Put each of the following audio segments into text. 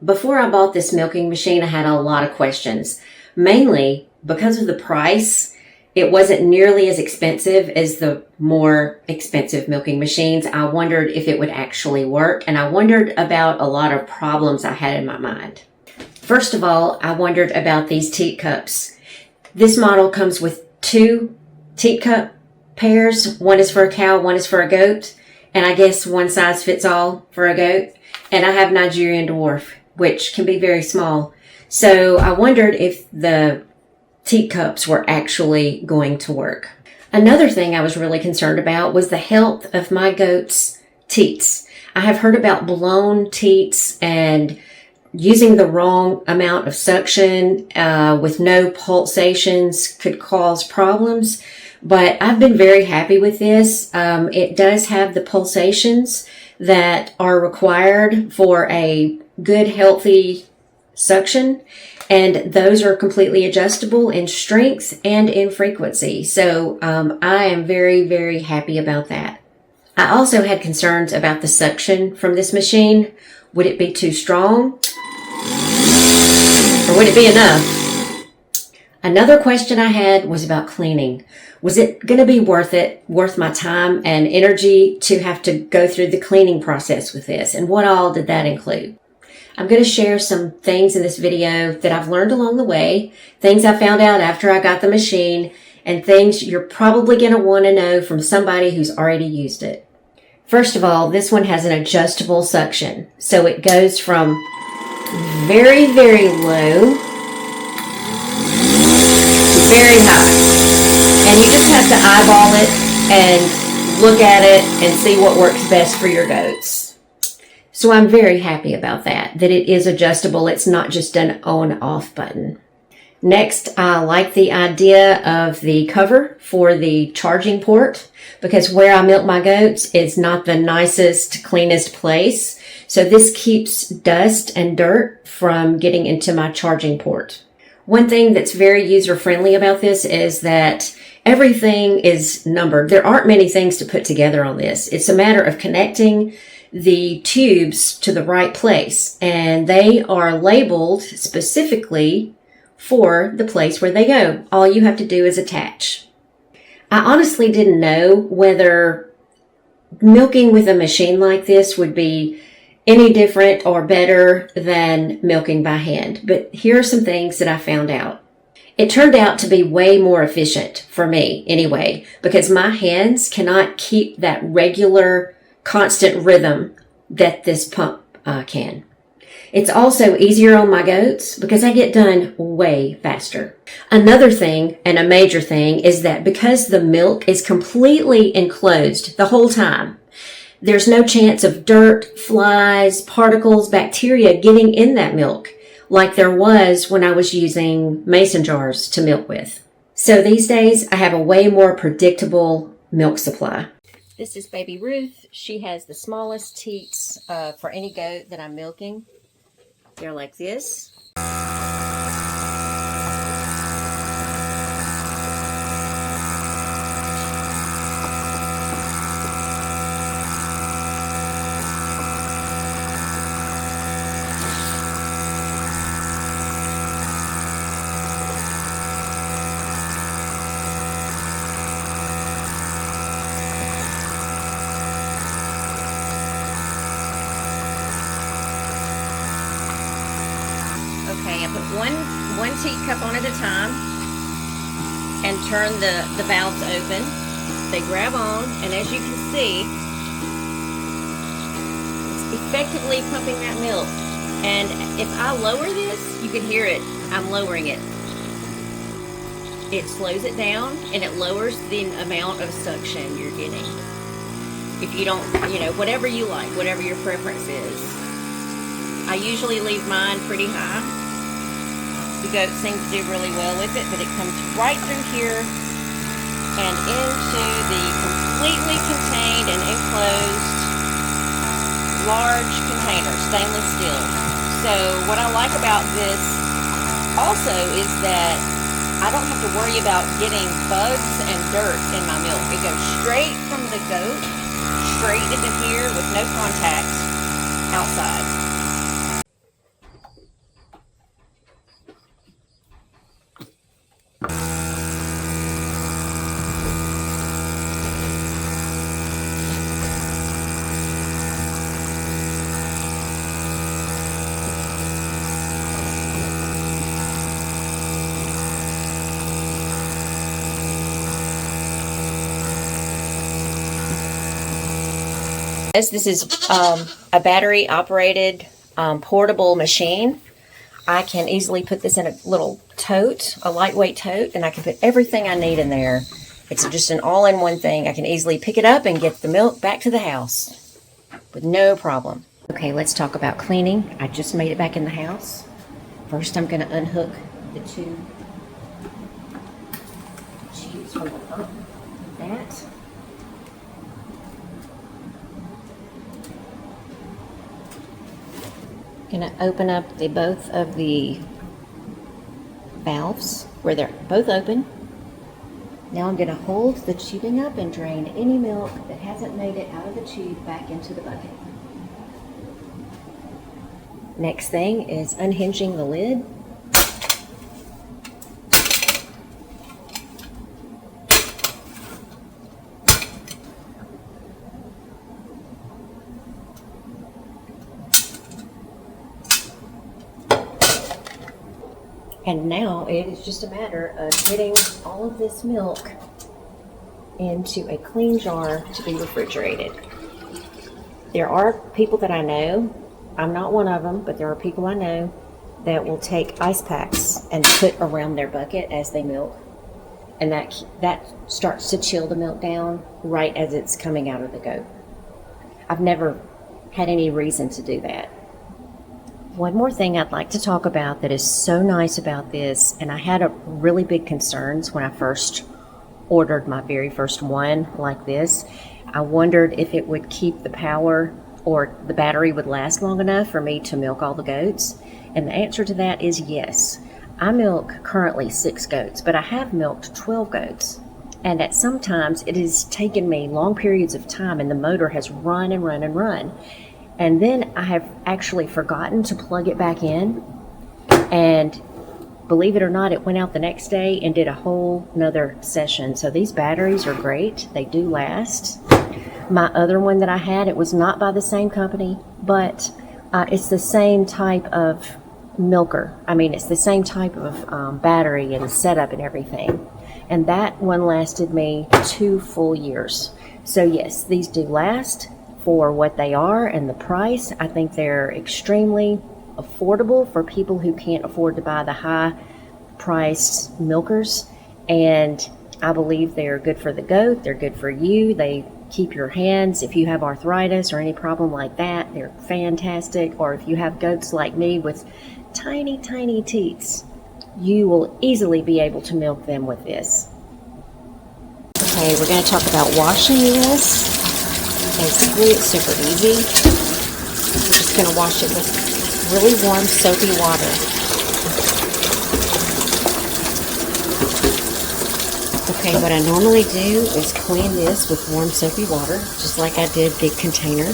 Before I bought this milking machine, I had a lot of questions, mainly because of the price. It wasn't nearly as expensive as the more expensive milking machines. I wondered if it would actually work, and I wondered about a lot of problems I had in my mind. First of all, I wondered about these teat cups. This model comes with two teat cup pairs. One is for a cow, one is for a goat, and I guess one size fits all for a goat. And I have Nigerian dwarf, which can be very small. So I wondered if the teat cups were actually going to work. Another thing I was really concerned about was the health of my goats' teats. I have heard about blown teats and using the wrong amount of suction with no pulsations could cause problems. But I've been very happy with this. It does have the pulsations that are required for a good, healthy suction. And those are completely adjustable in strength and in frequency. So I am very, very happy about that. I also had concerns about the suction from this machine. Would it be too strong? Or would it be enough? Another question I had was about cleaning. Was it going to be worth my time and energy to have to go through the cleaning process with this? And what all did that include? I'm going to share some things in this video that I've learned along the way, things I found out after I got the machine, and things you're probably going to want to know from somebody who's already used it. First of all, this one has an adjustable suction. So it goes from very, very low to very high. And you just have to eyeball it and look at it and see what works best for your goats. So I'm very happy about that it is adjustable. It's not just an on-off button. Next, I like the idea of the cover for the charging port because where I milk my goats is not the nicest, cleanest place. So this keeps dust and dirt from getting into my charging port. One thing that's very user-friendly about this is that everything is numbered. There aren't many things to put together on this. It's a matter of connecting the tubes to the right place, and they are labeled specifically for the place where they go. All you have to do is attach. I honestly didn't know whether milking with a machine like this would be any different or better than milking by hand, but here are some things that I found out. It turned out to be way more efficient for me anyway, because my hands cannot keep that regular, constant rhythm that this pump can. It's also easier on my goats because I get done way faster. Another thing, and a major thing, is that because the milk is completely enclosed the whole time, there's no chance of dirt, flies, particles, bacteria getting in that milk like there was when I was using mason jars to milk with. So these days I have a way more predictable milk supply. This is baby Ruth. She has the smallest teats for any goat that I'm milking. They're like this. Okay, I put one teat cup on at a time and turn the valves open. They grab on, and as you can see, it's effectively pumping that milk. And if I lower this, you can hear it. I'm lowering it. It slows it down, and it lowers the amount of suction you're getting. If you don't, whatever you like, whatever your preference is. I usually leave mine pretty high. The goats seem to do really well with it, but it comes right through here and into the completely contained and enclosed large container, stainless steel. So what I like about this also is that I don't have to worry about getting bugs and dirt in my milk. It goes straight from the goat, straight into here with no contact outside. This is a battery operated portable machine. I can easily put this in a little tote, a lightweight tote, and I can put everything I need in there. It's just an all-in-one thing. I can easily pick it up and get the milk back to the house with no problem. Okay, let's talk about cleaning. I just made it back in the house. First, I'm going to unhook the two tubes from the pump. That. Going to open up both of the valves where they're both open. Now I'm going to hold the tubing up and drain any milk that hasn't made it out of the tube back into the bucket. Next thing is unhinging the lid. And now it is just a matter of getting all of this milk into a clean jar to be refrigerated. There are people that I know, I'm not one of them, but there are people I know that will take ice packs and put around their bucket as they milk. And that starts to chill the milk down right as it's coming out of the goat. I've never had any reason to do that. One more thing I'd like to talk about that is so nice about this, and I had a really big concerns when I first ordered my very first one like this. I wondered if it would keep the power or the battery would last long enough for me to milk all the goats. And the answer to that is yes. I milk currently 6 goats, but I have milked 12 goats. And at some times it has taken me long periods of time and the motor has run and run and run. And then I have actually forgotten to plug it back in, and believe it or not, it went out the next day and did a whole nother session. So these batteries are great. They do last. My other one that I had, it was not by the same company, but it's the same type of milker. I mean, it's the same type of battery and setup and everything. And that one lasted me 2 full years. So yes, these do last. For what they are and the price, I think they're extremely affordable for people who can't afford to buy the high-priced milkers. And I believe they're good for the goat. They're good for you. They keep your hands. If you have arthritis or any problem like that, they're fantastic. Or if you have goats like me with tiny, tiny teats, you will easily be able to milk them with this. Okay, we're going to talk about washing this. Basically, it's super easy. We're just going to wash it with really warm, soapy water. Okay, what I normally do is clean this with warm, soapy water, just like I did the container.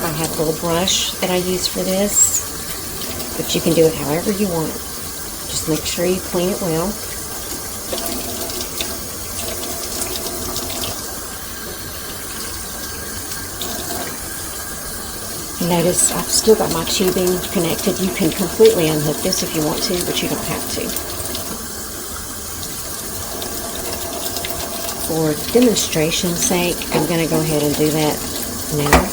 I have a little brush that I use for this, but you can do it however you want. Just make sure you clean it well. Notice I've still got my tubing connected. You can completely unhook this if you want to, but you don't have to. For demonstration's sake, I'm going to go ahead and do that now.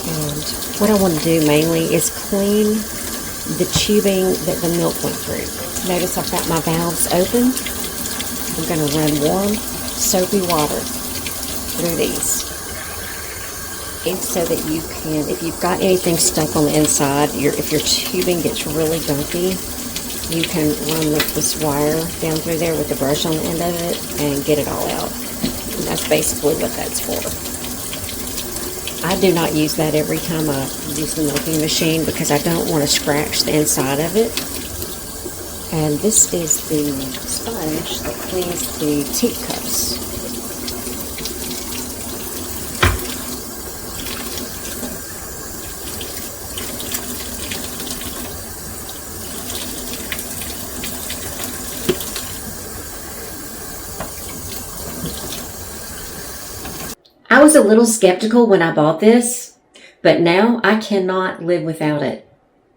And what I want to do mainly is clean the tubing that the milk went through. Notice I've got my valves open. I'm going to run warm, soapy water through these. And so that you can, if you've got anything stuck on the inside, if your tubing gets really gunky, you can run this wire down through there with the brush on the end of it and get it all out. And that's basically what that's for. I do not use that every time I use the milking machine because I don't want to scratch the inside of it. And this is the sponge that cleans the teat cups. I was a little skeptical when I bought this, but now I cannot live without it.